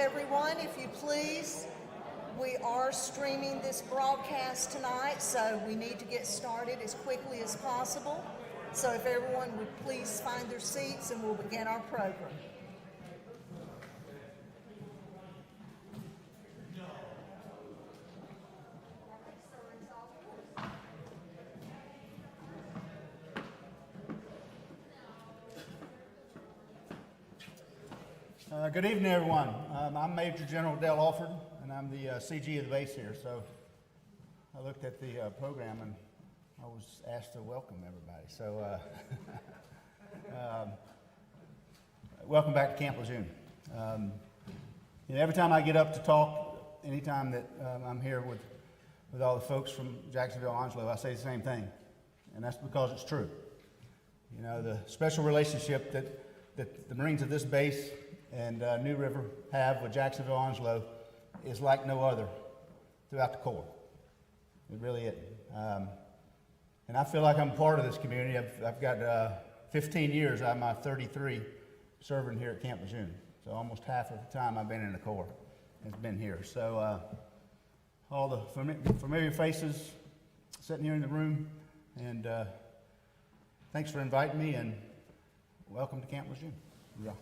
everyone, if you please. We are streaming this broadcast tonight, so we need to get started as quickly as possible. So if everyone would please find their seats and we'll begin our program. Good evening, everyone. I'm Major General Dale Alford, and I'm the CG of the base here. So I looked at the program, and I was asked to welcome everybody. So welcome back to Camp Lejeune. Every time I get up to talk, anytime that I'm here with all the folks from Jacksonville-Onslow, I say the same thing, and that's because it's true. You know, the special relationship that the Marines of this base and New River have with Jacksonville-Onslow is like no other throughout the Corps. It really is. And I feel like I'm part of this community. I've got 15 years out of my 33 serving here at Camp Lejeune. So almost half of the time I've been in the Corps has been here. So all the familiar faces sitting here in the room, and thanks for inviting me, and welcome to Camp Lejeune. Yeah.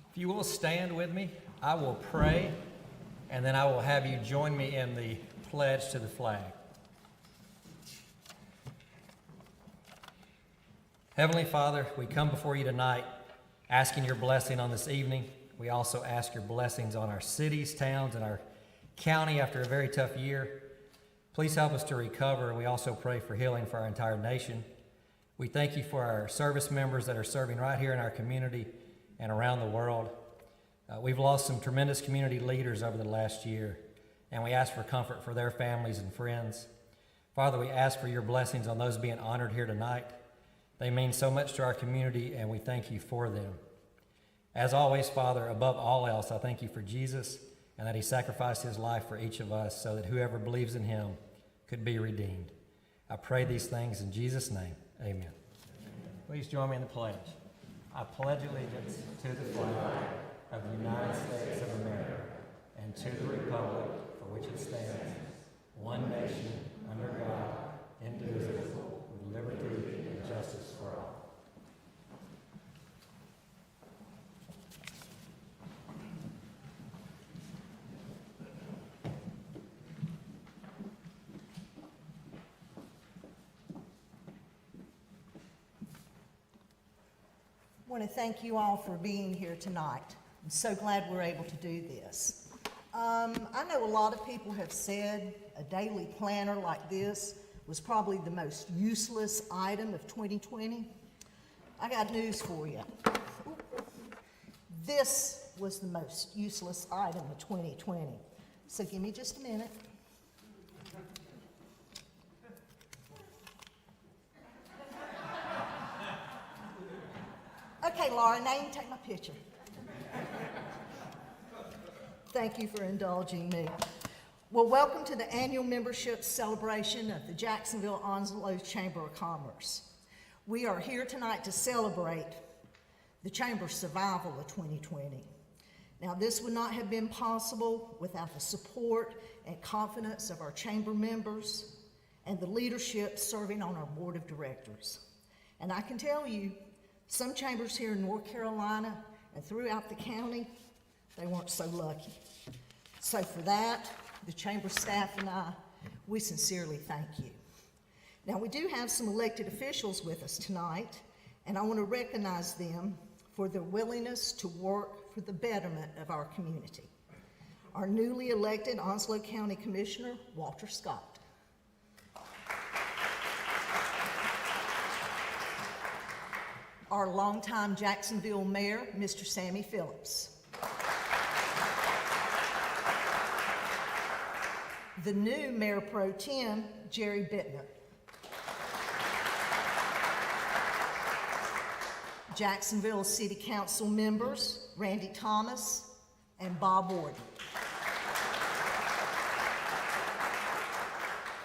If you will stand with me, I will pray, and then I will have you join me in the pledge to the flag. Heavenly Father, we come before you tonight asking your blessing on this evening. We also ask your blessings on our cities, towns, and our county after a very tough year. Please help us to recover, and we also pray for healing for our entire nation. We thank you for our service members that are serving right here in our community and around the world. We've lost some tremendous community leaders over the last year, and we ask for comfort for their families and friends. Father, we ask for your blessings on those being honored here tonight. They mean so much to our community, and we thank you for them. As always, Father, above all else, I thank you for Jesus and that he sacrificed his life for each of us so that whoever believes in him could be redeemed. I pray these things in Jesus' name. Amen. Please join me in the pledge. I pledge allegiance to the flag of the United States of America and to the republic for which it stands, one nation, under God, indivisible, with liberty and justice for all. I want to thank you all for being here tonight. I'm so glad we're able to do this. I know a lot of people have said a daily planner like this was probably the most useless item of 2020. I got news for you. This was the most useless item of 2020. So give me just a minute. Okay, Laura, now you can take my picture. Thank you for indulging me. Well, welcome to the annual membership celebration of the Jacksonville-Onslow Chamber of Commerce. We are here tonight to celebrate the Chamber's survival of 2020. Now, this would not have been possible without the support and confidence of our Chamber members and the leadership serving on our board of directors. And I can tell you, some chambers here in North Carolina and throughout the county, they weren't so lucky. So for that, the chamber staff and I, we sincerely thank you. Now, we do have some elected officials with us tonight, and I want to recognize them for their willingness to work for the betterment of our community. Our newly elected Onslow County Commissioner, Walter Scott. Our longtime Jacksonville Mayor, Mr. Sammy Phillips. The new Mayor Pro Tem, Jerry Bittner. Jacksonville City Council members, Randy Thomas and Bob Ward.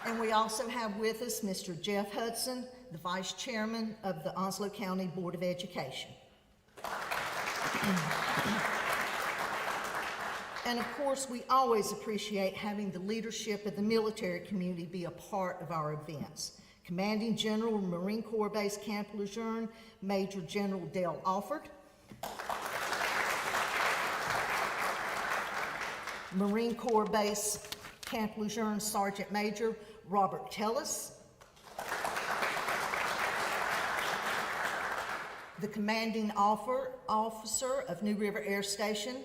And we also have with us Mr. Jeff Hudson, the Vice Chairman of the Onslow County Board of Education. And of course, we always appreciate having the leadership of the military community be a part of our events. Commanding General, Marine Corps Base Camp Lejeune, Major General Dale Alford. Marine Corps Base Camp Lejeune Sergeant Major Robert Tellis. The Commanding Officer of New River Air Station,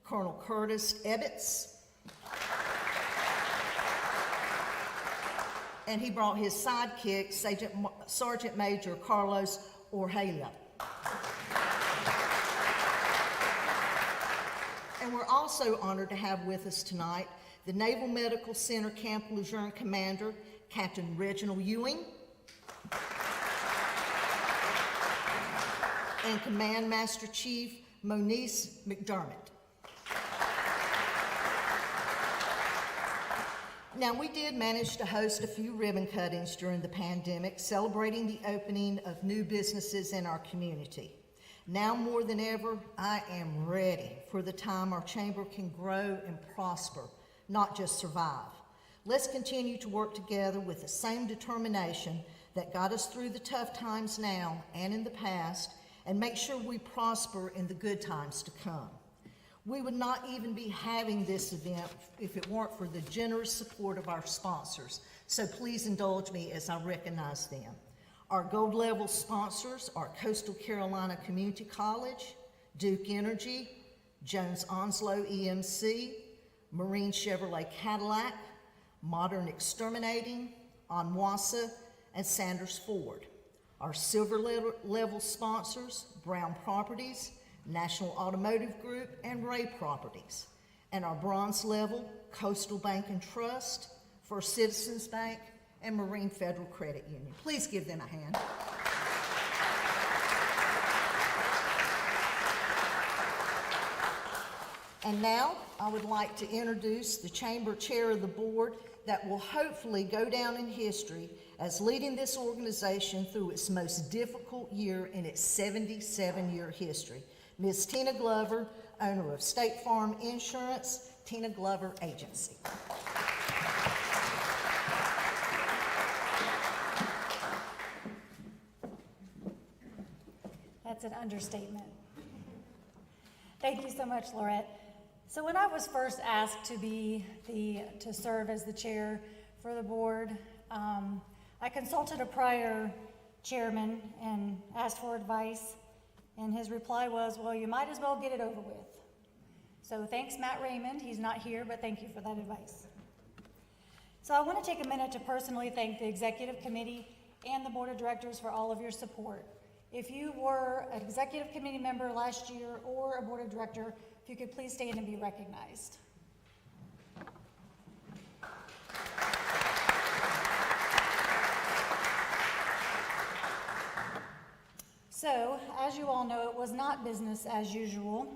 Colonel Curtis Ebbets. And he brought his sidekick, Sergeant Major Carlos Orjela. And we're also honored to have with us tonight the Naval Medical Center Camp Lejeune Commander, Captain Reginald Ewing, and Command Master Chief Monice McDermott. Now, we did manage to host a few ribbon cuttings during the pandemic, celebrating the opening of new businesses in our community. Now more than ever, I am ready for the time our chamber can grow and prosper, not just survive. Let's continue to work together with the same determination that got us through the tough times now and in the past, and make sure we prosper in the good times to come. We would not even be having this event if it weren't for the generous support of our sponsors, so please indulge me as I recognize them. Our gold level sponsors are Coastal Carolina Community College, Duke Energy, Jones Onslow EMC, Marine Chevrolet Cadillac, Modern Exterminating, Onwassa, and Sanders Ford. Our silver level sponsors, Brown Properties, National Automotive Group, and Ray Properties. And our bronze level, Coastal Bank and Trust, First Citizens Bank, and Marine Federal Credit Union. Please give them a hand. And now, I would like to introduce the Chamber Chair of the Board that will hopefully go down in history as leading this organization through its most difficult year in its 77-year history. Ms. Tina Glover, owner of State Farm Insurance, Tina Glover Agency. That's an understatement. Thank you so much, Laurette. So when I was first asked to serve as the chair for the board, I consulted a prior chairman and asked for advice, and his reply was, well, you might as well get it over with. So thanks, Matt Raymond. He's not here, but thank you for that advice. So I want to take a minute to personally thank the executive committee and the board of directors for all of your support. If you were an executive committee member last year or a board of director, if you could please stand and be recognized. So, as you all know, it was not business as usual.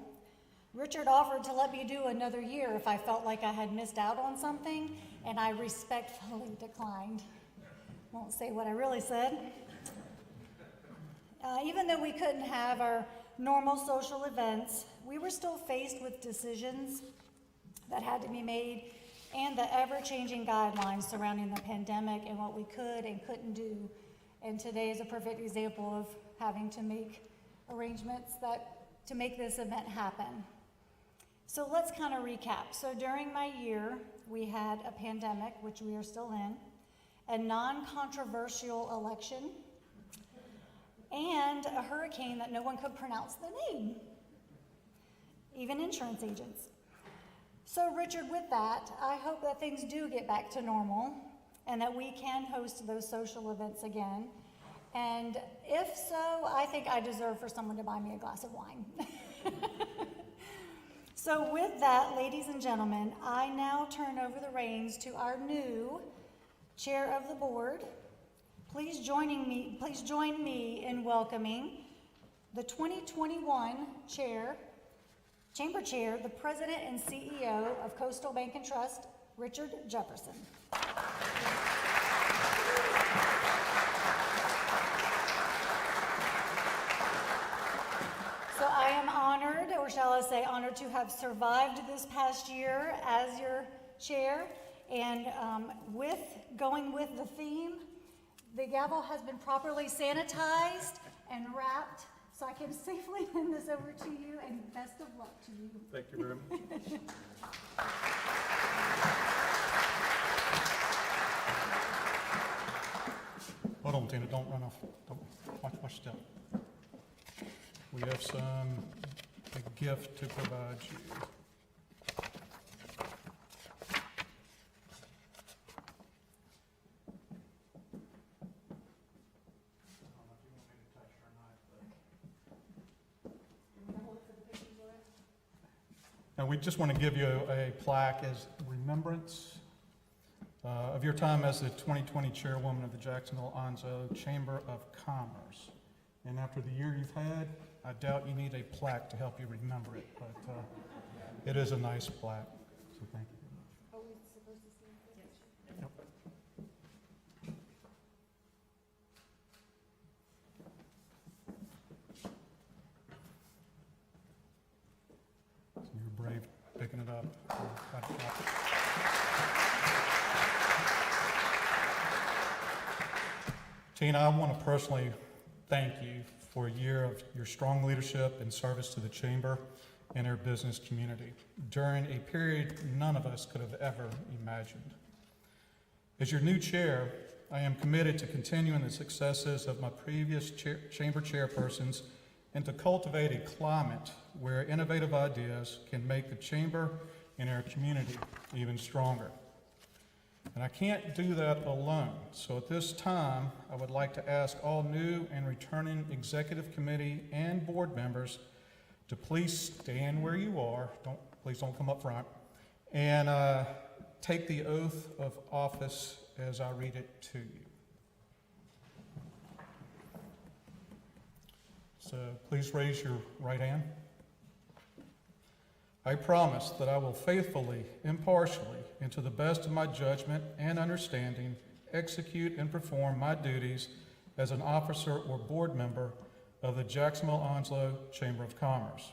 Richard offered to let me do another year if I felt like I had missed out on something, and I respectfully declined. Won't say what I really said. Even though we couldn't have our normal social events, we were still faced with decisions that had to be made and the ever-changing guidelines surrounding the pandemic and what we could and couldn't do. And today is a perfect example of having to make arrangements to make this event happen. So let's kind of recap. So during my year, we had a pandemic, which we are still in, a non-controversial election, and a hurricane that no one could pronounce the name, even insurance agents. So Richard, with that, I hope that things do get back to normal and that we can host those social events again. And if so, I think I deserve for someone to buy me a glass of wine. So with that, ladies and gentlemen, I now turn over the reins to our new chair of the board. Please join me in welcoming the 2021 Chamber Chair, the President and CEO of Coastal Bank and Trust, Richard Jefferson. So I am honored, or shall I say honored, to have survived this past year as your chair. And going with the theme, the gavel has been properly sanitized and wrapped, so I can safely hand this over to you, and best of luck to you. Thank you very much. Hold on, Tina, don't run off. Watch your step. We have a gift to provide you. And we just want to give you a plaque as remembrance of your time as the 2020 chairwoman of the Jacksonville-Onslow Chamber of Commerce. And after the year you've had, I doubt you need a plaque to help you remember it, but it is a nice plaque, so thank you very much. Are we supposed to see it? Yep. So you're brave picking it up. Tina, I want to personally thank you for a year of your strong leadership and service to the Chamber and our business community during a period none of us could have ever imagined. As your new chair, I am committed to continuing the successes of my previous Chamber chairpersons and to cultivate a climate where innovative ideas can make the Chamber and our community even stronger. And I can't do that alone. So at this time, I would like to ask all new and returning executive committee and board members to please stand where you are. Please don't come up front. And take the oath of office as I read it to you. So please raise your right hand. I promise that I will faithfully, impartially, and to the best of my judgment and understanding, execute and perform my duties as an officer or board member of the Jacksonville-Onslow Chamber of Commerce,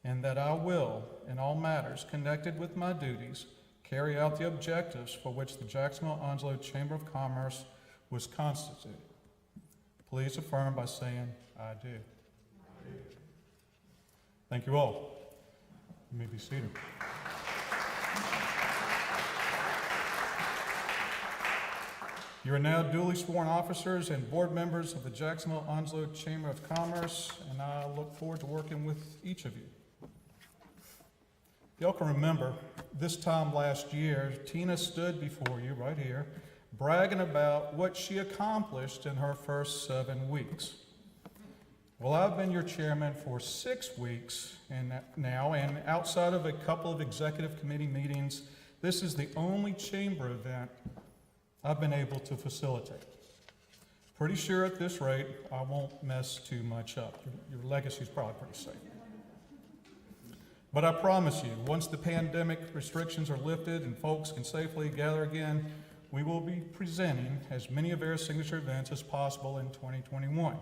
and that I will, in all matters connected with my duties, carry out the objectives for which the Jacksonville-Onslow Chamber of Commerce was constituted. Please affirm by saying, I do. Thank you all. You may be seated. You are now duly sworn officers and board members of the Jacksonville-Onslow Chamber of Commerce, and I look forward to working with each of you. Y'all can remember, this time last year, Tina stood before you right here, bragging about what she accomplished in her first 7 weeks. Well, I've been your chairman for 6 weeks now, and outside of a couple of executive committee meetings, this is the only chamber event I've been able to facilitate. Pretty sure at this rate, I won't mess too much up. Your legacy's probably pretty safe. But I promise you, once the pandemic restrictions are lifted and folks can safely gather again, we will be presenting as many of our signature events as possible in 2021.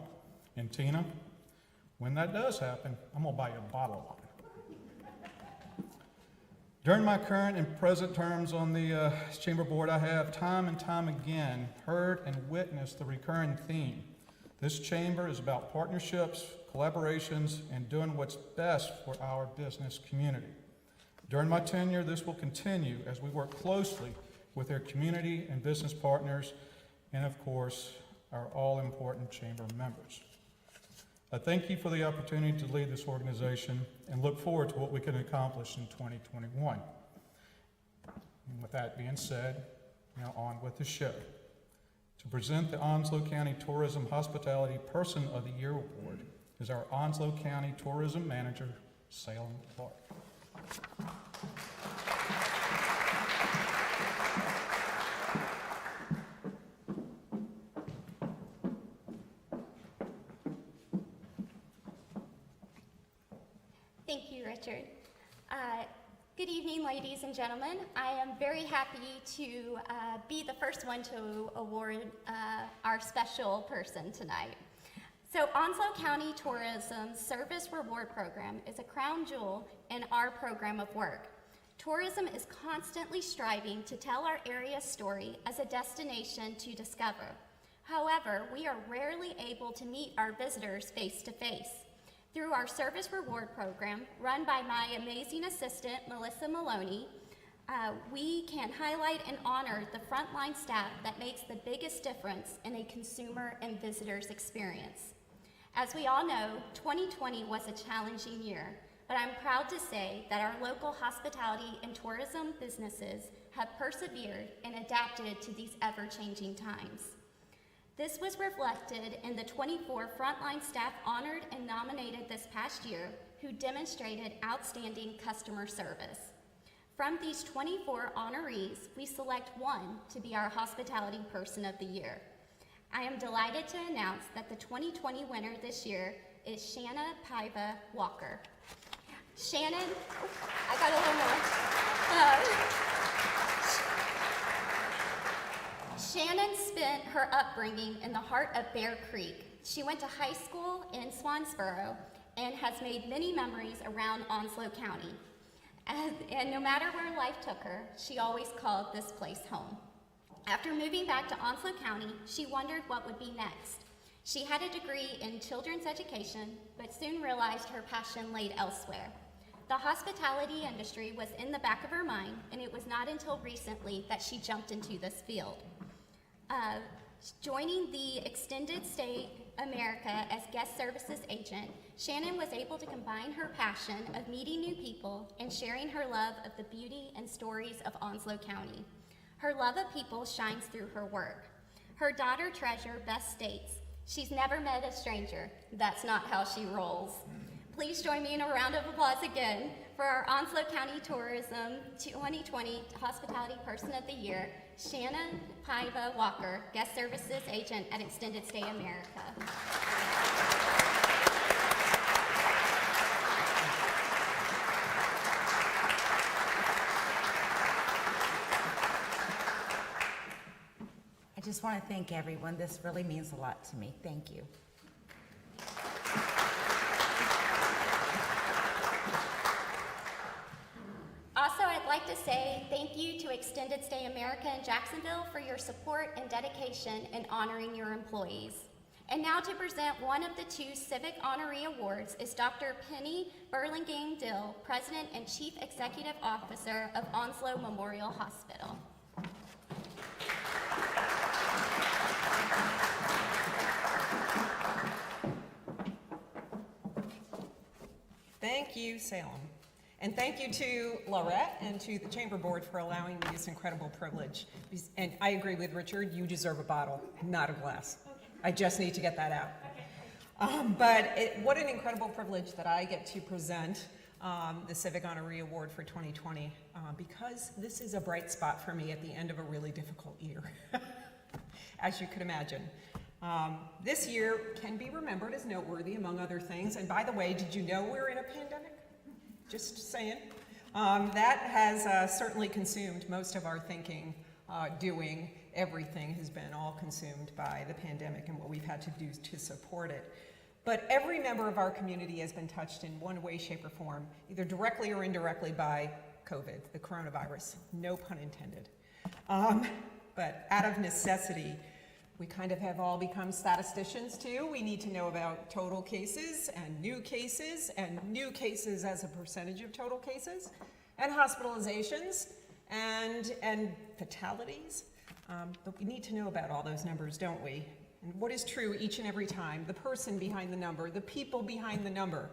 And Tina, when that does happen, I'm gonna buy you a bottle of wine. During my current and present terms on the Chamber Board, I have time and time again heard and witnessed the recurring theme. This Chamber is about partnerships, collaborations, and doing what's best for our business community. During my tenure, this will continue as we work closely with our community and business partners, and of course, our all-important Chamber members. I thank you for the opportunity to lead this organization and look forward to what we can accomplish in 2021. And with that being said, now on with the show. To present the Onslow County Tourism Hospitality Person of the Year Award is our Onslow County Tourism Manager, Salem Clark. Thank you, Richard. Good evening, ladies and gentlemen. I am very happy to be the first one to award our special person tonight. So Onslow County Tourism's Service Reward Program is a crown jewel in our program of work. Tourism is constantly striving to tell our area's story as a destination to discover. However, we are rarely able to meet our visitors face to face. Through our Service Reward Program, run by my amazing assistant, Melissa Maloney, we can highlight and honor the frontline staff that makes the biggest difference in a consumer and visitor's experience. As we all know, 2020 was a challenging year, but I'm proud to say that our local hospitality and tourism businesses have persevered and adapted to these ever-changing times. This was reflected in the 24 frontline staff honored and nominated this past year who demonstrated outstanding customer service. From these 24 honorees, we select one to be our Hospitality Person of the Year. I am delighted to announce that the 2020 winner this year is Shanna Paiva Walker. Shannon, I got a little more. Shannon spent her upbringing in the heart of Bear Creek. She went to high school in Swansboro and has made many memories around Onslow County. And no matter where life took her, she always called this place home. After moving back to Onslow County, she wondered what would be next. She had a degree in children's education, but soon realized her passion laid elsewhere. The hospitality industry was in the back of her mind, and it was not until recently that she jumped into this field. Joining the Extended Stay America as guest services agent, Shannon was able to combine her passion of meeting new people and sharing her love of the beauty and stories of Onslow County. Her love of people shines through her work. Her daughter Treasure best states, "She's never met a stranger. That's not how she rolls." Please join me in a round of applause again for our Onslow County Tourism 2020 Hospitality Person of the Year, Shannon Paiva Walker, Guest Services Agent at Extended Stay America. I just want to thank everyone. This really means a lot to me. Thank you. Also, I'd like to say thank you to Extended Stay America in Jacksonville for your support and dedication in honoring your employees. And now to present one of the 2 Civic Honoree Awards is Dr. Penny Burlingame Dill, President and Chief Executive Officer of Onslow Memorial Hospital. Thank you, Salem. And thank you to Laurette and to the Chamber Board for allowing me this incredible privilege. And I agree with Richard, you deserve a bottle, not a glass. I just need to get that out. What an incredible privilege that I get to present the Civic Honoree Award for 2020, because this is a bright spot for me at the end of a really difficult year, as you could imagine. This year can be remembered as noteworthy, among other things. And by the way, did you know we're in a pandemic? Just saying. That has certainly consumed most of our thinking, doing. Everything has been all consumed by the pandemic and what we've had to do to support it. But every member of our community has been touched in one way, shape, or form, either directly or indirectly by COVID, the coronavirus. No pun intended. But out of necessity, we kind of have all become statisticians too. We need to know about total cases and new cases as a percentage of total cases, and hospitalizations and fatalities. But we need to know about all those numbers, don't we? And what is true each and every time, the person behind the number, the people behind the number,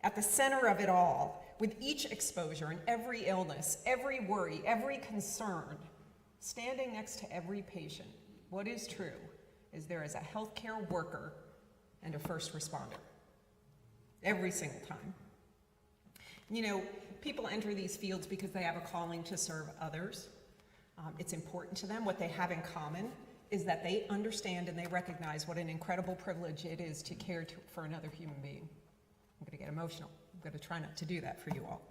at the center of it all, with each exposure and every illness, every worry, every concern, standing next to every patient. What is true is there is a healthcare worker and a first responder. Every single time. You know, people enter these fields because they have a calling to serve others. It's important to them. What they have in common is that they understand and they recognize what an incredible privilege it is to care for another human being. I'm going to get emotional. I'm going to try not to do that for you all.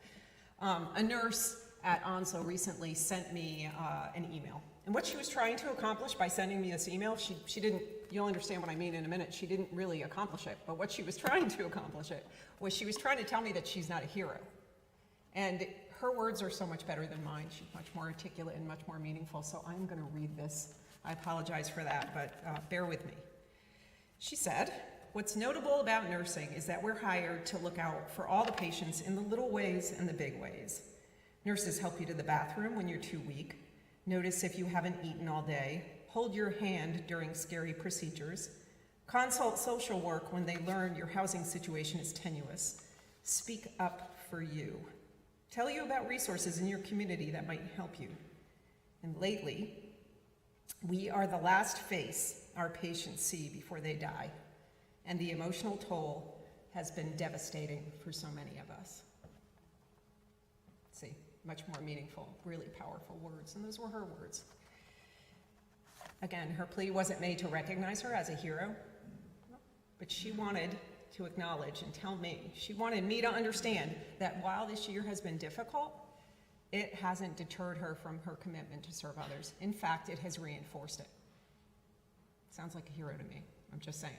A nurse at Onslow recently sent me an email. And what she was trying to accomplish by sending me this email, she didn't, you'll understand what I mean in a minute, she didn't really accomplish it. But what she was trying to accomplish it was she was trying to tell me that she's not a hero. And her words are so much better than mine. She's much more articulate and much more meaningful. So I'm going to read this. I apologize for that, but bear with me. She said, "What's notable about nursing is that we're hired to look out for all the patients in the little ways and the big ways. Nurses help you to the bathroom when you're too weak, notice if you haven't eaten all day, hold your hand during scary procedures, consult social work when they learn your housing situation is tenuous, speak up for you, tell you about resources in your community that might help you. And lately, we are the last face our patients see before they die, and the emotional toll has been devastating for so many of us." See, much more meaningful, really powerful words, and those were her words. Again, her plea wasn't made to recognize her as a hero, but she wanted to acknowledge and tell me, she wanted me to understand that while this year has been difficult, it hasn't deterred her from her commitment to serve others. In fact, it has reinforced it. Sounds like a hero to me, I'm just saying.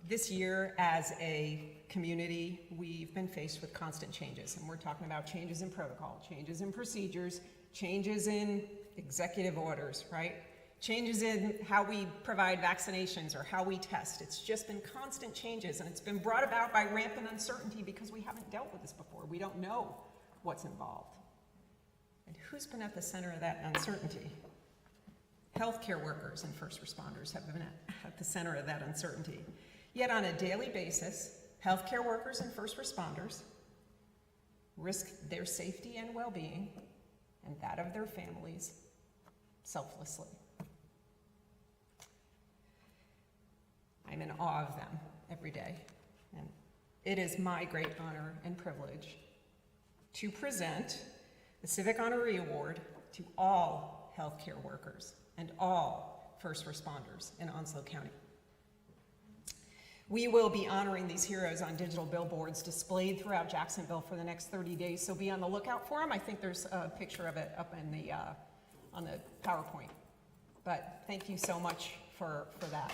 This year, as a community, we've been faced with constant changes, and we're talking about changes in protocol, changes in procedures, changes in executive orders, right? Changes in how we provide vaccinations or how we test. It's just been constant changes, and it's been brought about by rampant uncertainty because we haven't dealt with this before. We don't know what's involved. And who's been at the center of that uncertainty? Healthcare workers and first responders have been at the center of that uncertainty. Yet on a daily basis, healthcare workers and first responders risk their safety and well-being and that of their families selflessly. I'm in awe of them every day, and it is my great honor and privilege to present the Civic Honoree Award to all healthcare workers and all first responders in Onslow County. We will be honoring these heroes on digital billboards displayed throughout Jacksonville for the next 30 days, so be on the lookout for them. I think there's a picture of it up in the, on the PowerPoint. But thank you so much for that.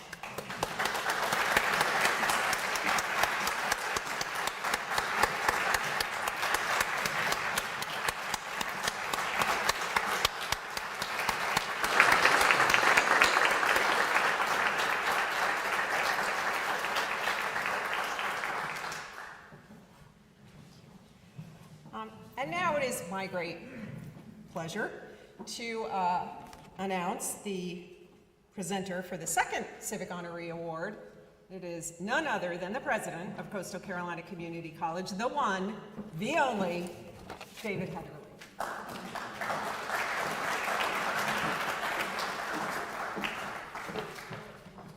And now it is my great pleasure to announce the presenter for the second Civic Honoree Award. It is none other than the president of Coastal Carolina Community College, the one, the only, David Heatherly.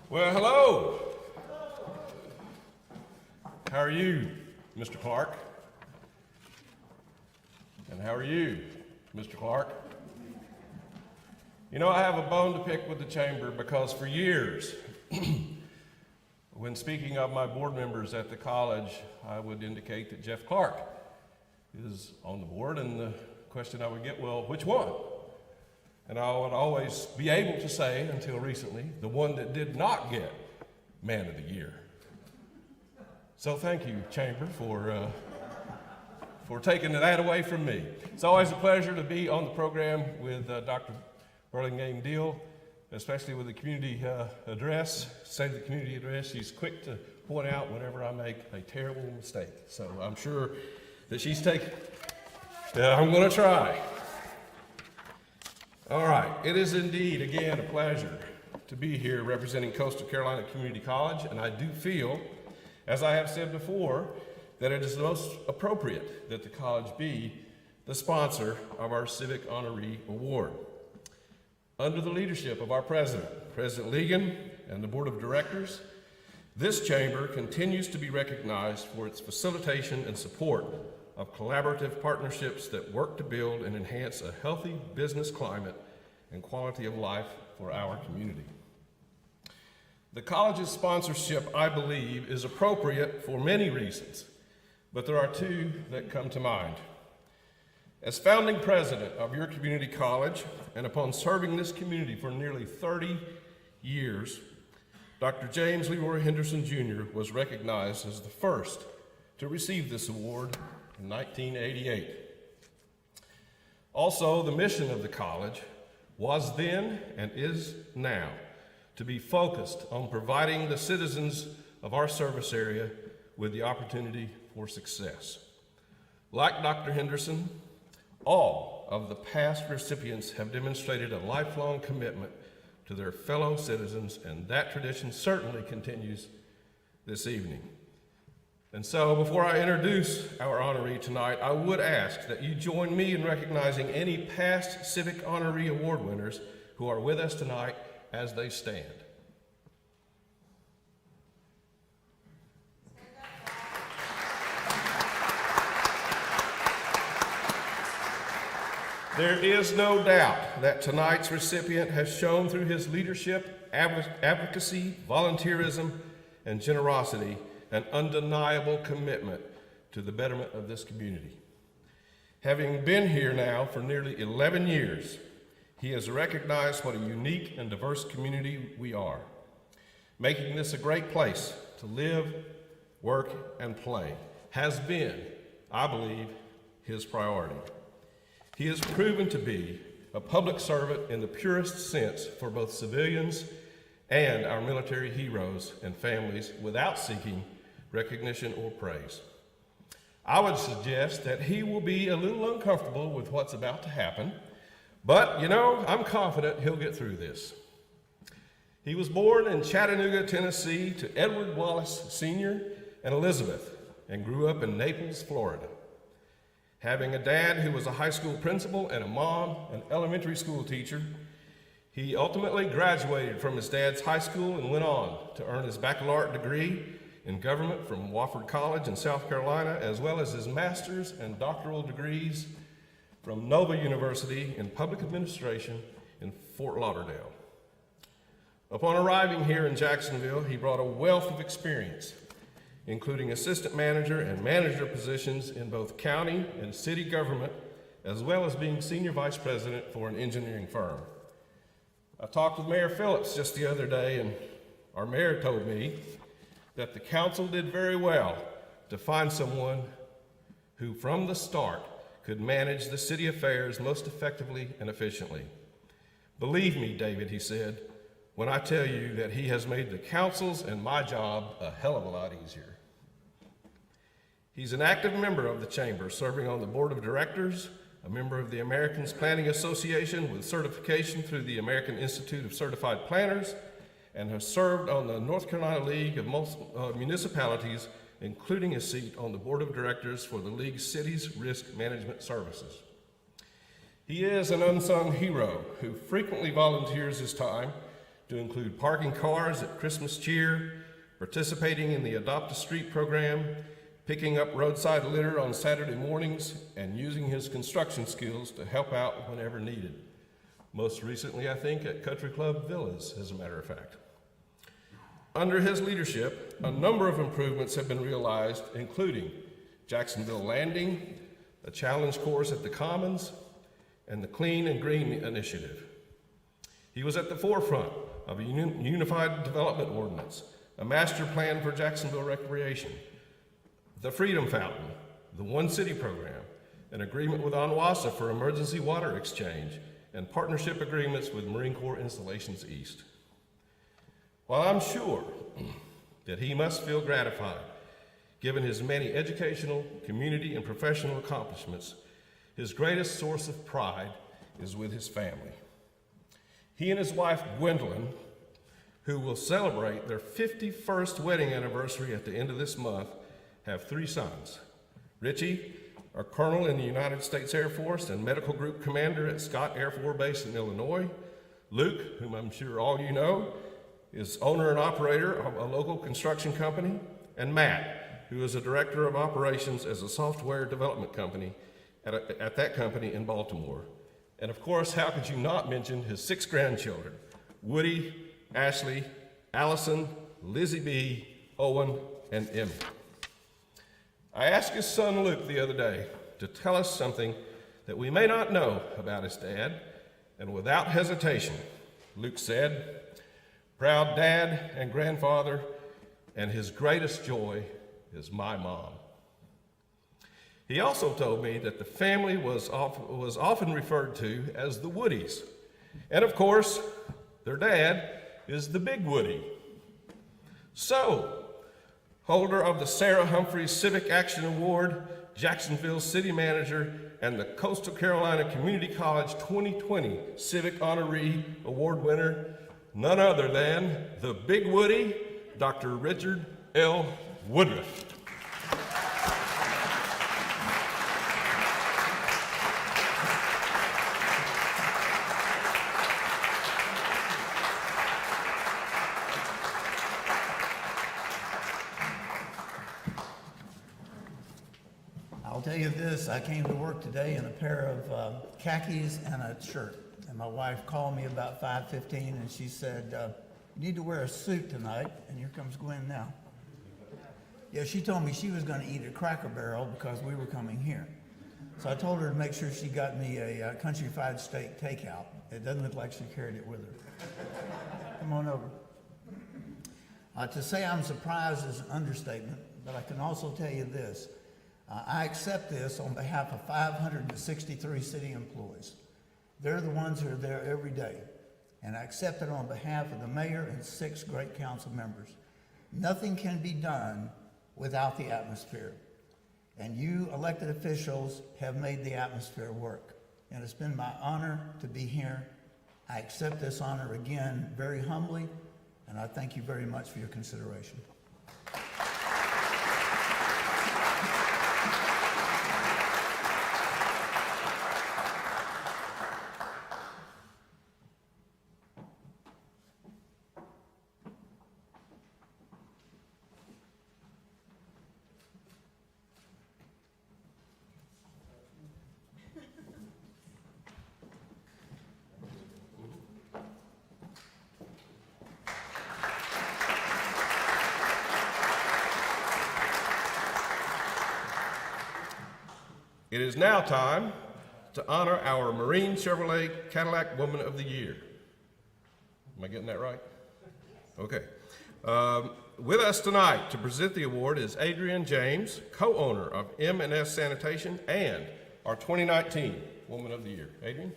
Well, hello. How are you, Mr. Clark? And how are you, Mr. Clark? You know, I have a bone to pick with the chamber because for years, when speaking of my board members at the college, I would indicate that Jeff Clark is on the board, and the question I would get, well, which one? And I would always be able to say, until recently, the one that did not get Man of the Year. So thank you, chamber, for taking that away from me. It's always a pleasure to be on the program with Dr. Burlingame Deal, especially with the community address, State of the Community Address. She's quick to point out whenever I make a terrible mistake. So I'm sure that she's taking, I'm gonna try. All right, it is indeed, again, a pleasure to be here representing Coastal Carolina Community College, and I do feel, as I have said before, that it is most appropriate that the college be the sponsor of our Civic Honoree Award. Under the leadership of our president, President Legan, and the board of directors, this chamber continues to be recognized for its facilitation and support of collaborative partnerships that work to build and enhance a healthy business climate and quality of life for our community. The college's sponsorship, I believe, is appropriate for many reasons. but there are two that come to mind. As founding president of your community college, and upon serving this community for nearly 30 years, Dr. James Leroy Henderson Jr. was recognized as the first to receive this award in 1988. Also, the mission of the college was then and is now to be focused on providing the citizens of our service area with the opportunity for success. Like Dr. Henderson, all of the past recipients have demonstrated a lifelong commitment to their fellow citizens, and that tradition certainly continues this evening. And so, before I introduce our honoree tonight, I would ask that you join me in recognizing any past Civic Honoree Award winners who are with us tonight as they stand. There is no doubt that tonight's recipient has shown through his leadership, advocacy, volunteerism, and generosity an undeniable commitment to the betterment of this community. Having been here now for nearly 11 years, he has recognized what a unique and diverse community we are, making this a great place to live, work, and play has been, I believe, his priority. He has proven to be a public servant in the purest sense for both civilians and our military heroes and families without seeking recognition or praise. I would suggest that he will be a little uncomfortable with what's about to happen, but I'm confident he'll get through this. He was born in Chattanooga, Tennessee to Edward Wallace Sr. and Elizabeth, and grew up in Naples, Florida. Having a dad who was a high school principal and a mom, an elementary school teacher, he ultimately graduated from his dad's high school and went on to earn his baccalaureate degree in government from Wofford College in South Carolina, as well as his master's and doctoral degrees from Nova University in public administration in Fort Lauderdale. Upon arriving here in Jacksonville, he brought a wealth of experience, including assistant manager and manager positions in both county and city government, as well as being senior vice president for an engineering firm. I talked with Mayor Phillips just the other day, and our mayor told me that the council did very well to find someone who from the start could manage the city affairs most effectively and efficiently. Believe me, David, he said, when I tell you that he has made the council's and my job a hell of a lot easier. He's an active member of the chamber, serving on the board of directors, a member of the Americans Planning Association with certification through the American Institute of Certified Planners, and has served on the North Carolina League of Municipalities, including a seat on the board of directors for the League's Cities Risk Management Services. He is an unsung hero who frequently volunteers his time to include parking cars at Christmas cheer, participating in the Adopt a Street program, picking up roadside litter on Saturday mornings, and using his construction skills to help out whenever needed. Most recently, I think, at Country Club Villas, as a matter of fact. Under his leadership, a number of improvements have been realized, including Jacksonville Landing, a challenge course at the Commons, and the Clean and Green Initiative. He was at the forefront of a Unified Development Ordinance, a master plan for Jacksonville recreation, the Freedom Fountain, the One City program, an agreement with Onwassa for emergency water exchange, and partnership agreements with Marine Corps Installations East. While I'm sure that he must feel gratified, given his many educational, community, and professional accomplishments, his greatest source of pride is with his family. He and his wife, Gwendolyn, who will celebrate their 51st wedding anniversary at the end of this month, have 3 sons. Richie, a colonel in the United States Air Force and medical group commander at Scott Air Force Base in Illinois. Luke, whom I'm sure all you know, is owner and operator of a local construction company. And Matt, who is a director of operations as a software development company at that company in Baltimore. And of course, how could you not mention his 6 grandchildren, Woody, Ashley, Allison, Lizzie B., Owen, and Emmy. I asked his son Luke the other day to tell us something that we may not know about his dad, and without hesitation, Luke said, "Proud dad and grandfather, and his greatest joy is my mom." He also told me that the family was often referred to as the Woodies, and of course, their dad is the Big Woody. So, holder of the Sarah Humphreys Civic Action Award, Jacksonville City Manager, and the Coastal Carolina Community College 2020 Civic Honoree Award winner, none other than the Big Woody, Dr. Richard L. Woodruff. I'll tell you this, I came to work today in a pair of khakis and a shirt. And my wife called me about 5:15 and she said, "You need to wear a suit tonight." And here comes Gwen now. Yeah, she told me she was gonna eat at Cracker Barrel because we were coming here. So I told her to make sure she got me a country fried steak takeout. It doesn't look like she carried it with her. Come on over. To say I'm surprised is an understatement, but I can also tell you this. I accept this on behalf of 563 city employees. They're the ones who are there every day. And I accept it on behalf of the mayor and 6 great council members. Nothing can be done without the atmosphere. And you elected officials have made the atmosphere work. And it's been my honor to be here. I accept this honor again very humbly, and I thank you very much for your consideration. It is now time to honor our Marine Chevrolet Cadillac Woman of the Year. Am I getting that right? Okay. With us tonight to present the award is Adrienne James, co-owner of M&S Sanitation and our 2019 Woman of the Year. Adrienne?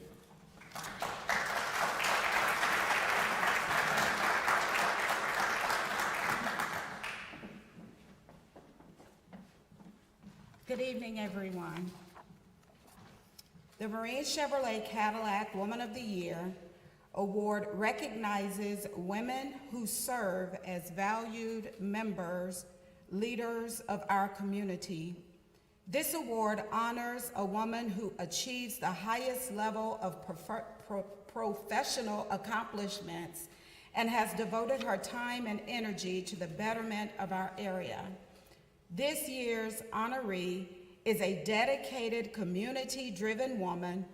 Good evening, everyone. The Marine Chevrolet Cadillac Woman of the Year Award recognizes women who serve as valued members, leaders of our community. This award honors a woman who achieves the highest level of professional accomplishments and has devoted her time and energy to the betterment of our area. This year's honoree is a dedicated, community-driven woman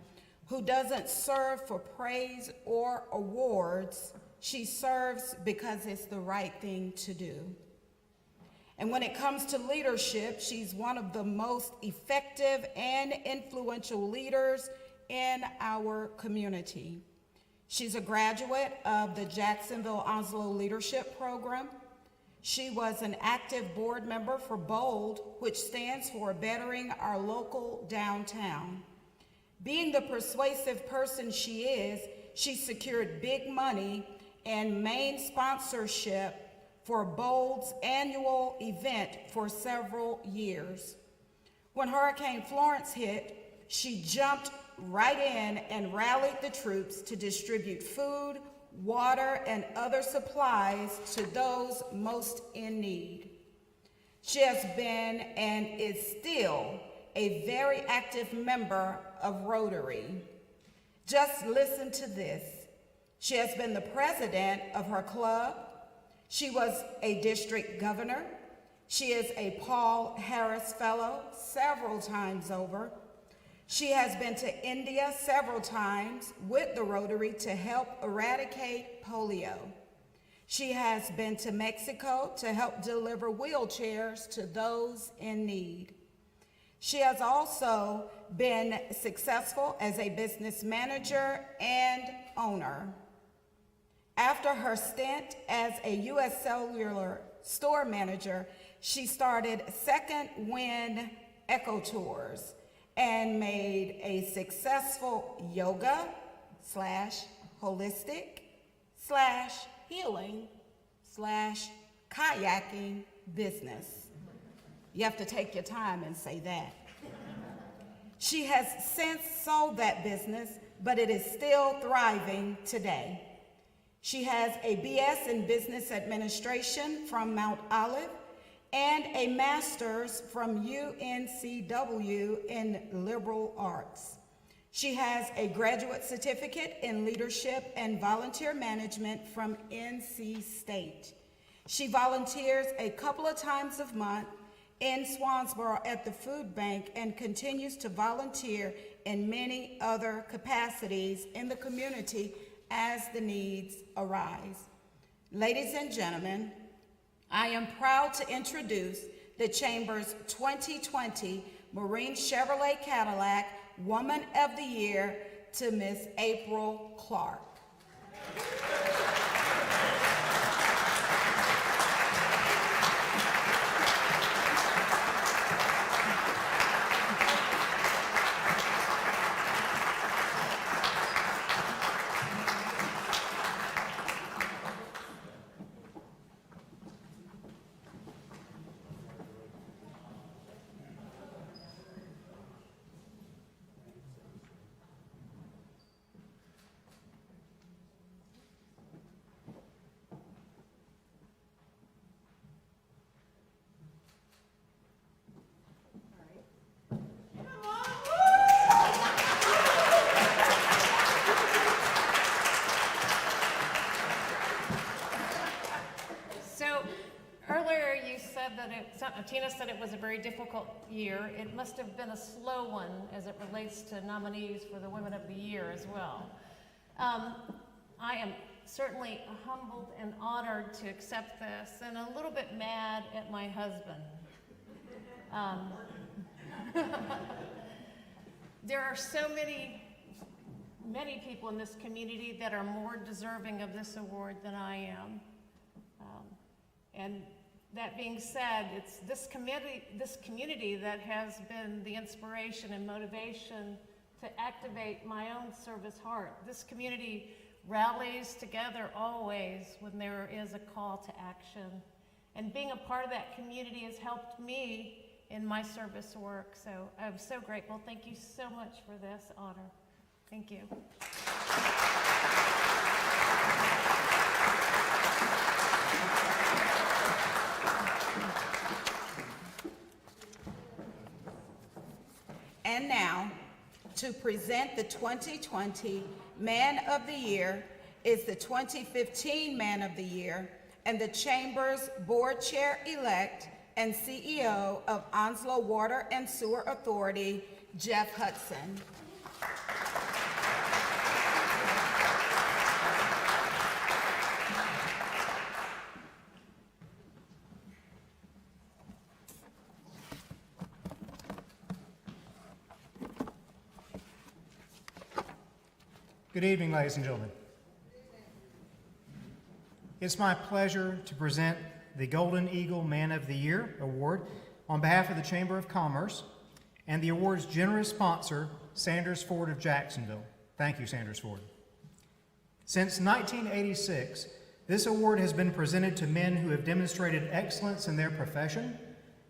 who doesn't serve for praise or awards. She serves because it's the right thing to do. And when it comes to leadership, she's one of the most effective and influential leaders in our community. She's a graduate of the Jacksonville-Onslow Leadership Program. She was an active board member for BOLD, which stands for Bettering Our Local Downtown. Being the persuasive person she is, she secured big money and main sponsorship for BOLD's annual event for several years. When Hurricane Florence hit, she jumped right in and rallied the troops to distribute food, water, and other supplies to those most in need. She has been and is still a very active member of Rotary. Just listen to this. She has been the president of her club. She was a district governor. She is a Paul Harris Fellow several times over. She has been to India several times with the Rotary to help eradicate polio. She has been to Mexico to help deliver wheelchairs to those in need. She has also been successful as a business manager and owner. After her stint as a U.S. Cellular store manager, she started Second Wind Eco Tours and made a successful yoga / holistic / healing / kayaking business. You have to take your time and say that. She has since sold that business, but it is still thriving today. She has a BS in Business Administration from Mount Olive and a master's from UNCW in Liberal Arts. She has a graduate certificate in Leadership and Volunteer Management from NC State. She volunteers a couple of times a month in Swansboro at the food bank and continues to volunteer in many other capacities in the community as the needs arise. Ladies and gentlemen, I am proud to introduce the Chamber's 2020 Marine Chevrolet Cadillac Woman of the Year to Miss April Clark. Tina said it was a very difficult year. It must have been a slow one as it relates to nominees for the Women of the Year as well. I am certainly humbled and honored to accept this and a little bit mad at my husband. There are so many people in this community that are more deserving of this award than I am. And that being said, it's this community that has been the inspiration and motivation to activate my own service heart. This community rallies together always when there is a call to action. And being a part of that community has helped me in my service work. So I'm so grateful. Thank you so much for this honor. Thank you. And now, to present the 2020 Man of the Year is the 2015 Man of the Year and the Chamber's Board Chair-elect and CEO of Onslow Water and Sewer Authority, Jeff Hudson. Good evening, ladies and gentlemen. It's my pleasure to present the Golden Eagle Man of the Year Award on behalf of the Chamber of Commerce and the award's generous sponsor, Sanders Ford of Jacksonville. Thank you, Sanders Ford. Since 1986, this award has been presented to men who have demonstrated excellence in their profession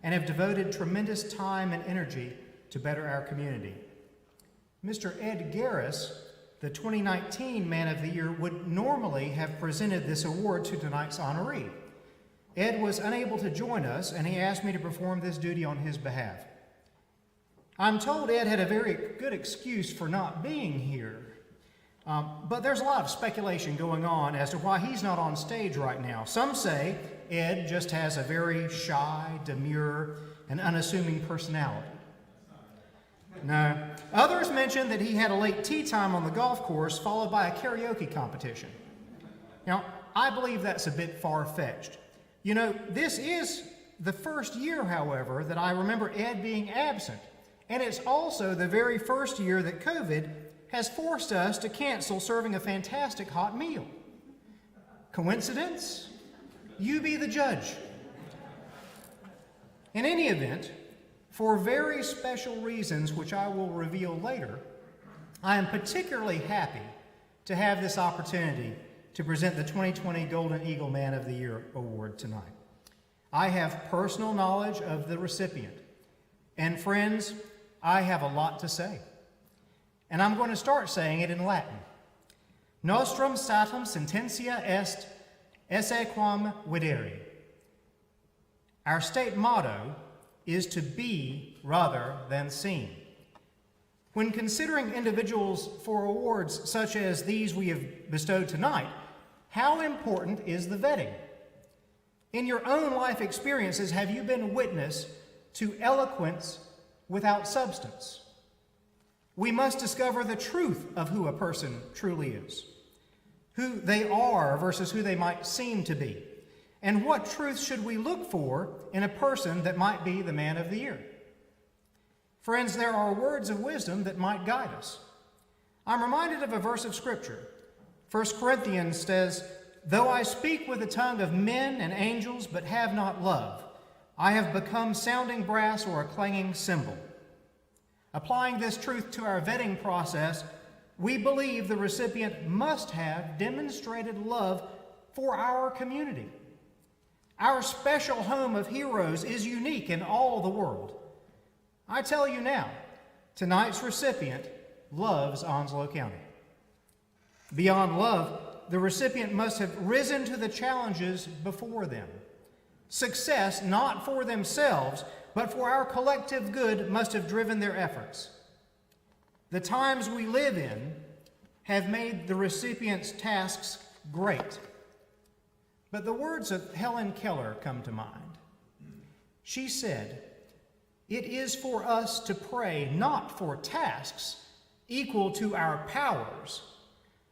and have devoted tremendous time and energy to better our community. Mr. Ed Garris, the 2019 Man of the Year, would normally have presented this award to tonight's honoree. Ed was unable to join us, and he asked me to perform this duty on his behalf. I'm told Ed had a very good excuse for not being here, but there's a lot of speculation going on as to why he's not on stage right now. Some say Ed just has a very shy, demure, and unassuming personality. No. Others mention that he had a late tea time on the golf course followed by a karaoke competition. Now, I believe that's a bit far-fetched. You know, this is the first year, however, that I remember Ed being absent. And it's also the very first year that COVID has forced us to cancel serving a fantastic hot meal. Coincidence? You be the judge. In any event, for very special reasons which I will reveal later, I am particularly happy to have this opportunity to present the 2020 Golden Eagle Man of the Year Award tonight. I have personal knowledge of the recipient, and friends, I have a lot to say. And I'm going to start saying it in Latin. Nostrum statum sententia est esse quam videri. Our state motto is to be rather than seen. When considering individuals for awards such as these we have bestowed tonight, how important is the vetting? In your own life experiences, have you been witness to eloquence without substance? We must discover the truth of who a person truly is, who they are versus who they might seem to be, and what truth should we look for in a person that might be the man of the year. Friends, there are words of wisdom that might guide us. I'm reminded of a verse of Scripture. 1 Corinthians says, "Though I speak with the tongue of men and angels, but have not love, I have become sounding brass or a clanging cymbal." Applying this truth to our vetting process, we believe the recipient must have demonstrated love for our community. Our special home of heroes is unique in all the world. I tell you now, tonight's recipient loves Onslow County. Beyond love, the recipient must have risen to the challenges before them. Success, not for themselves, but for our collective good, must have driven their efforts. The times we live in have made the recipient's tasks great. But the words of Helen Keller come to mind. She said, "It is for us to pray not for tasks equal to our powers,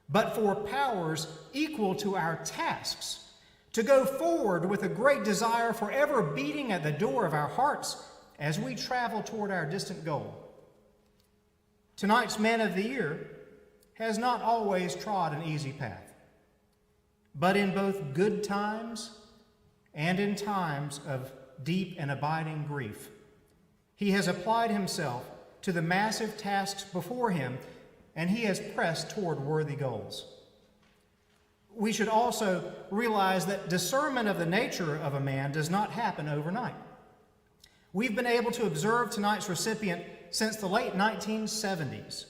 but for powers equal to our tasks, to go forward with a great desire forever beating at the door of our hearts as we travel toward our distant goal." Tonight's Man of the Year has not always trod an easy path, but in both good times and in times of deep and abiding grief, he has applied himself to the massive tasks before him, and he has pressed toward worthy goals. We should also realize that discernment of the nature of a man does not happen overnight. We've been able to observe tonight's recipient since the late 1970s.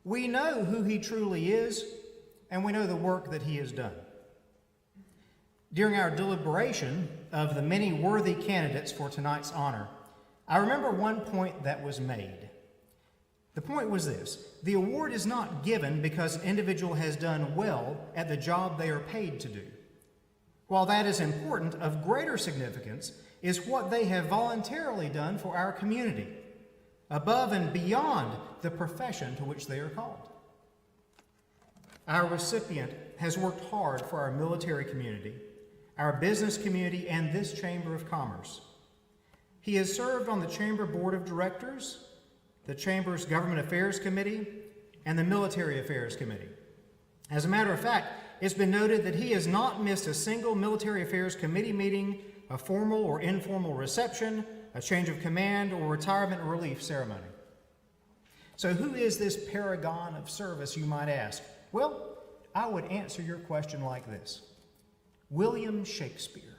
We know who he truly is, and we know the work that he has done. During our deliberation of the many worthy candidates for tonight's honor, I remember one point that was made. The point was this: the award is not given because an individual has done well at the job they are paid to do. While that is important, of greater significance is what they have voluntarily done for our community, above and beyond the profession to which they are called. Our recipient has worked hard for our military community, our business community, and this Chamber of Commerce. He has served on the Chamber Board of Directors, the Chamber's Government Affairs Committee, and the Military Affairs Committee. As a matter of fact, it's been noted that he has not missed a single Military Affairs Committee meeting, a formal or informal reception, a change of command, or retirement or relief ceremony. So who is this paragon of service, you might ask? Well, I would answer your question like this: William Shakespeare,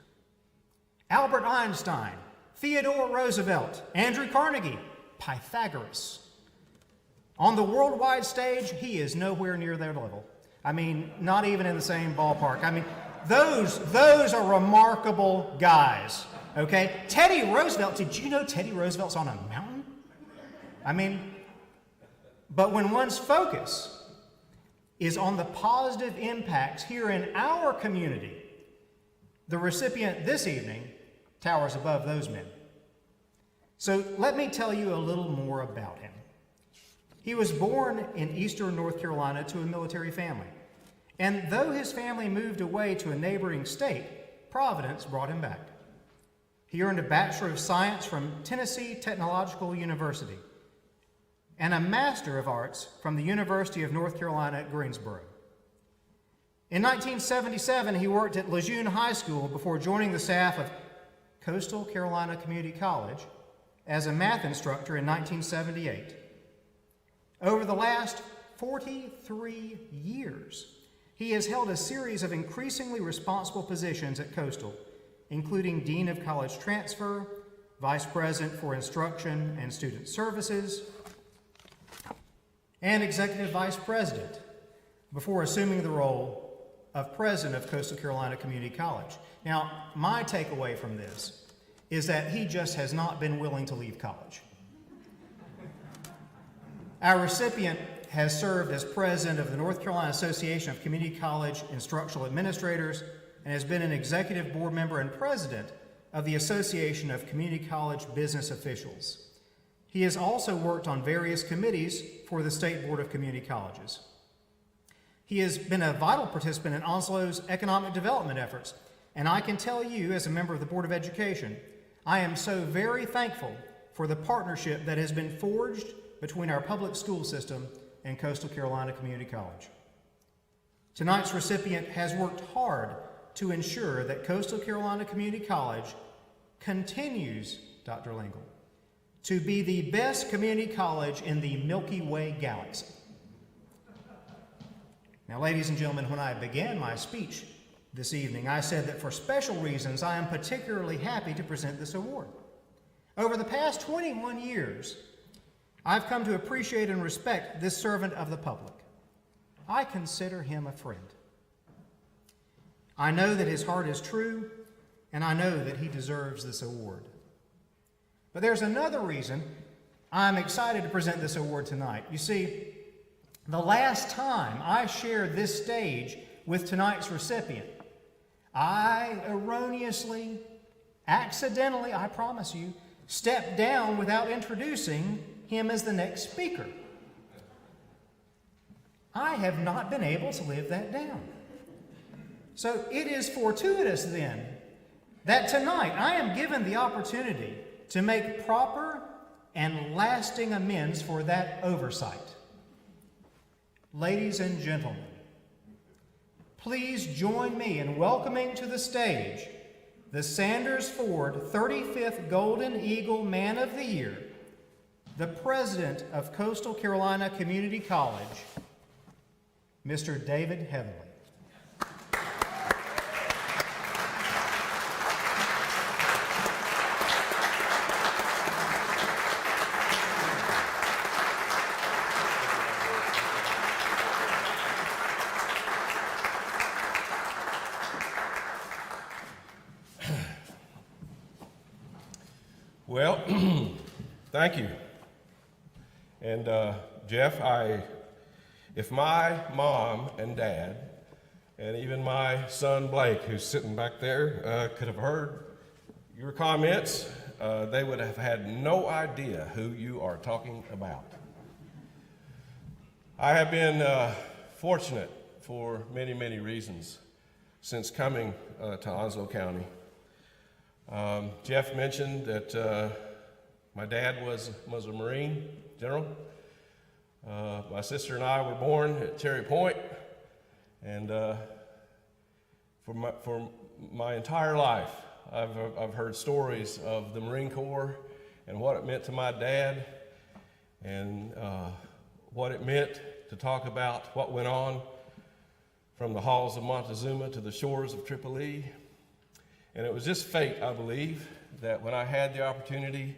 Albert Einstein, Theodore Roosevelt, Andrew Carnegie, Pythagoras. On the worldwide stage, he is nowhere near their level. I mean, not even in the same ballpark. I mean, those are remarkable guys, okay? Teddy Roosevelt, did you know Teddy Roosevelt's on a mountain? I mean, but when one's focus is on the positive impacts here in our community, the recipient this evening towers above those men. So let me tell you a little more about him. He was born in eastern North Carolina to a military family. And though his family moved away to a neighboring state, Providence brought him back. He earned a Bachelor of Science from Tennessee Technological University and a Master of Arts from the University of North Carolina at Greensboro. In 1977, he worked at Lejeune High School before joining the staff of Coastal Carolina Community College as a math instructor in 1978. Over the last 43 years, he has held a series of increasingly responsible positions at Coastal, including Dean of College Transfer, Vice President for Instruction and Student Services, and Executive Vice President, before assuming the role of President of Coastal Carolina Community College. Now, my takeaway from this is that he just has not been willing to leave college. Our recipient has served as president of the North Carolina Association of Community College Instructional Administrators and has been an executive board member and president of the Association of Community College Business Officials. He has also worked on various committees for the State Board of Community Colleges. He has been a vital participant in Onslow's economic development efforts, and I can tell you, as a member of the Board of Education, I am so very thankful for the partnership that has been forged between our public school system and Coastal Carolina Community College. Tonight's recipient has worked hard to ensure that Coastal Carolina Community College continues, Dr. Lingle, to be the best community college in the Milky Way galaxy. Now, ladies and gentlemen, when I began my speech this evening, I said that for special reasons, I am particularly happy to present this award. Over the past 21 years, I've come to appreciate and respect this servant of the public. I consider him a friend. I know that his heart is true, and I know that he deserves this award. But there's another reason I'm excited to present this award tonight. You see, the last time I shared this stage with tonight's recipient, I erroneously, accidentally, I promise you, stepped down without introducing him as the next speaker. I have not been able to live that down. So it is fortuitous then that tonight I am given the opportunity to make proper and lasting amends for that oversight. Ladies and gentlemen, please join me in welcoming to the stage the Sanders Ford 35th Golden Eagle Man of the Year, the President of Coastal Carolina Community College, Mr. David Heatherly. Well, thank you. And Jeff, if my mom and dad, and even my son Blake, who's sitting back there, could have heard your comments, they would have had no idea who you are talking about. I have been fortunate for many, many reasons since coming to Onslow County. Jeff mentioned that my dad was a Marine general. My sister and I were born at Cherry Point, and for my entire life, I've heard stories of the Marine Corps and what it meant to my dad, and what it meant to talk about what went on from the halls of Montezuma to the shores of Tripoli. And it was just fate, I believe, that when I had the opportunity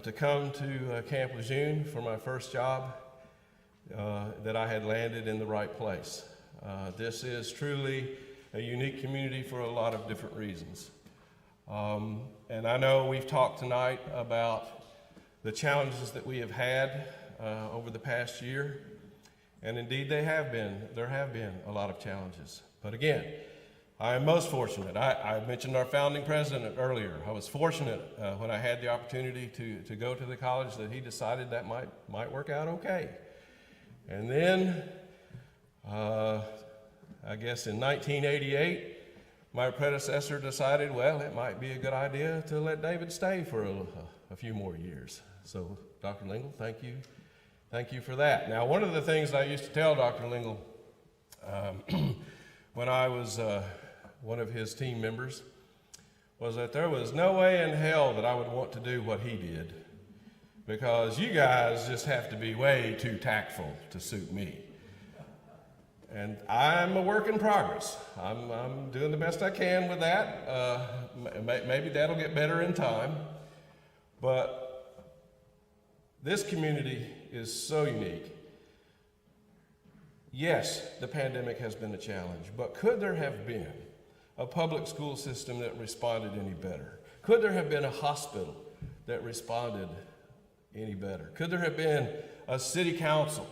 to come to Camp Lejeune for my first job, that I had landed in the right place. This is truly a unique community for a lot of different reasons. And I know we've talked tonight about the challenges that we have had over the past year, and indeed there have been a lot of challenges. But again, I am most fortunate. I mentioned our founding president earlier. I was fortunate when I had the opportunity to go to the college that he decided that might work out okay. And then I guess in 1988, my predecessor decided, well, it might be a good idea to let David stay for a few more years. So, Dr. Lingle, thank you. Thank you for that. Now, one of the things I used to tell Dr. Lingle when I was one of his team members was that there was no way in hell that I would want to do what he did, because you guys just have to be way too tactful to suit me. And I'm a work in progress. I'm doing the best I can with that. Maybe that'll get better in time. But this community is so unique. Yes, the pandemic has been a challenge, but could there have been a public school system that responded any better? Could there have been a hospital that responded any better? Could there have been a city council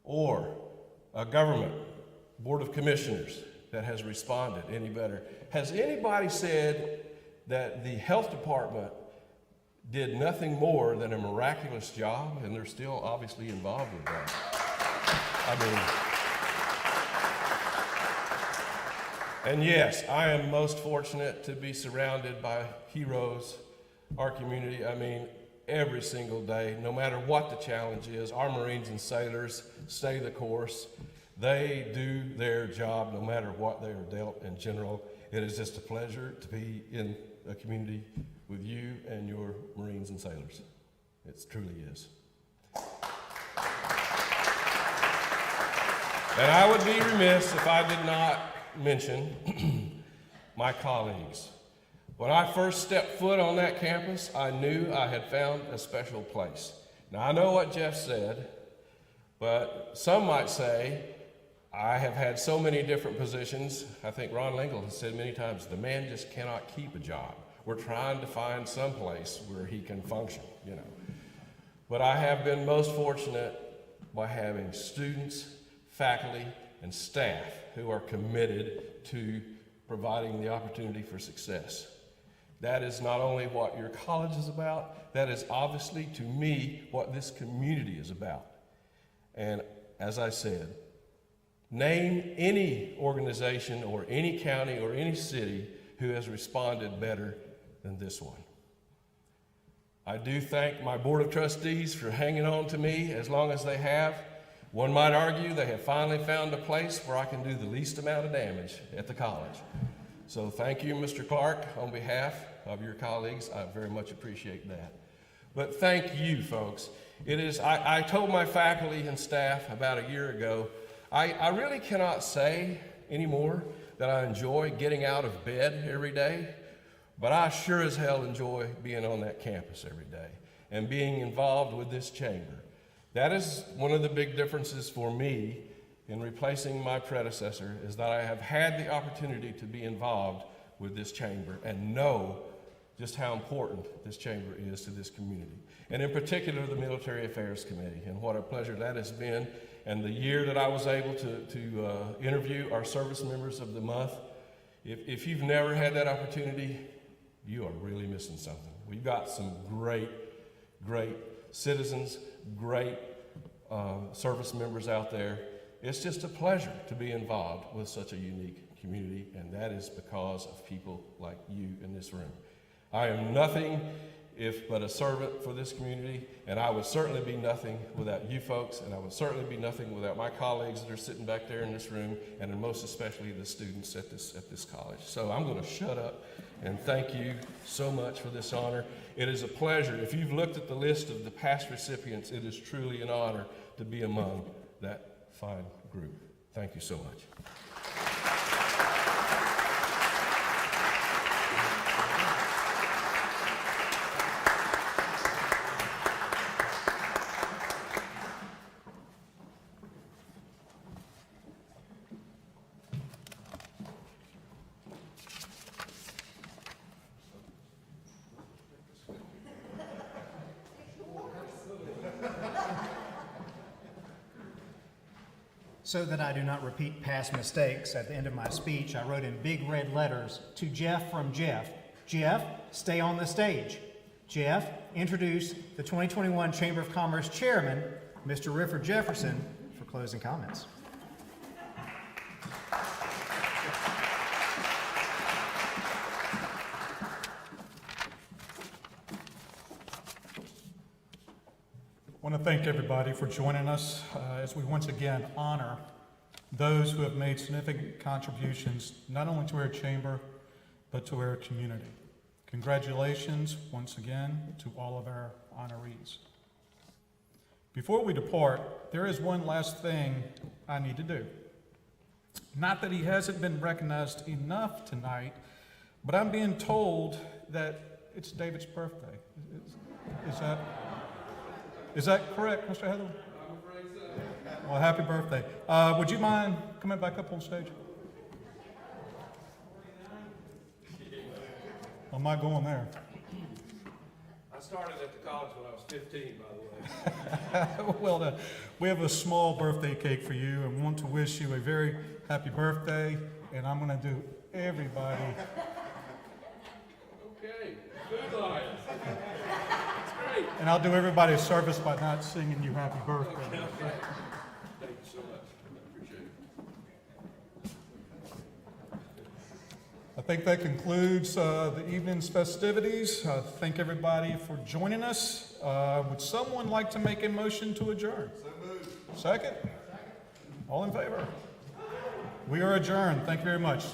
or a government board of commissioners that has responded any better? Has anybody said that the health department did nothing more than a miraculous job, and they're still obviously involved with that? And yes, I am most fortunate to be surrounded by heroes, our community. Every single day, no matter what the challenge is, our Marines and sailors stay the course. They do their job no matter what they are dealt in general. It is just a pleasure to be in a community with you and your Marines and sailors. It truly is. And I would be remiss if I did not mention my colleagues. When I first stepped foot on that campus, I knew I had found a special place. Now, I know what Jeff said, but some might say I have had so many different positions. I think Ron Lingle has said many times, the man just cannot keep a job. We're trying to find some place where he can function, But I have been most fortunate by having students, faculty, and staff who are committed to providing the opportunity for success. That is not only what your college is about, that is obviously to me what this community is about. And as I said, name any organization or any county or any city who has responded better than this one. I do thank my Board of Trustees for hanging on to me as long as they have. One might argue they have finally found a place where I can do the least amount of damage at the college. So thank you, Mr. Clark, on behalf of your colleagues. I very much appreciate that. But thank you, folks. I told my faculty and staff about a year ago, I really cannot say anymore that I enjoy getting out of bed every day, but I sure as hell enjoy being on that campus every day and being involved with this chamber. That is one of the big differences for me in replacing my predecessor, is that I have had the opportunity to be involved with this chamber and know just how important this chamber is to this community. And in particular, the Military Affairs Committee, and what a pleasure that has been. And the year that I was able to interview our service members of the month, if you've never had that opportunity, you are really missing something. We've got some great citizens, great service members out there. It's just a pleasure to be involved with such a unique community, and that is because of people like you in this room. I am nothing but a servant for this community, and I would certainly be nothing without you folks, and I would certainly be nothing without my colleagues that are sitting back there in this room, and most especially the students at this college. So I'm going to shut up and thank you so much for this honor. It is a pleasure. If you've looked at the list of the past recipients, it is truly an honor to be among that fine group. Thank you so much. So that I do not repeat past mistakes, at the end of my speech, I wrote in big red letters, "To Jeff from Jeff. Jeff, stay on the stage." Jeff, introduce the 2021 Chamber of Commerce Chairman, Mr. Rifford Jefferson, for closing comments. want to thank everybody for joining us as we once again honor those who have made significant contributions not only to our chamber, but to our community. Congratulations once again to all of our honorees. Before we depart, there is one last thing I need to do. Not that he hasn't been recognized enough tonight, but I'm being told that it's David's birthday. Is that correct, Mr. Heather? I'm afraid so. Well, happy birthday. Would you mind coming back up on stage? I'm not going there. I started at the college when I was 15, by the way. Well done. We have a small birthday cake for you and want to wish you a very happy birthday. And I'm going to do everybody. Okay, good line. That's great. And I'll do everybody a service by not singing you happy birthday. Thank you so much. I appreciate it. I think that concludes the evening's festivities. Thank everybody for joining us. Would someone like to make a motion to adjourn? So moved. Second? All in favor? We are adjourned. Thank you very much.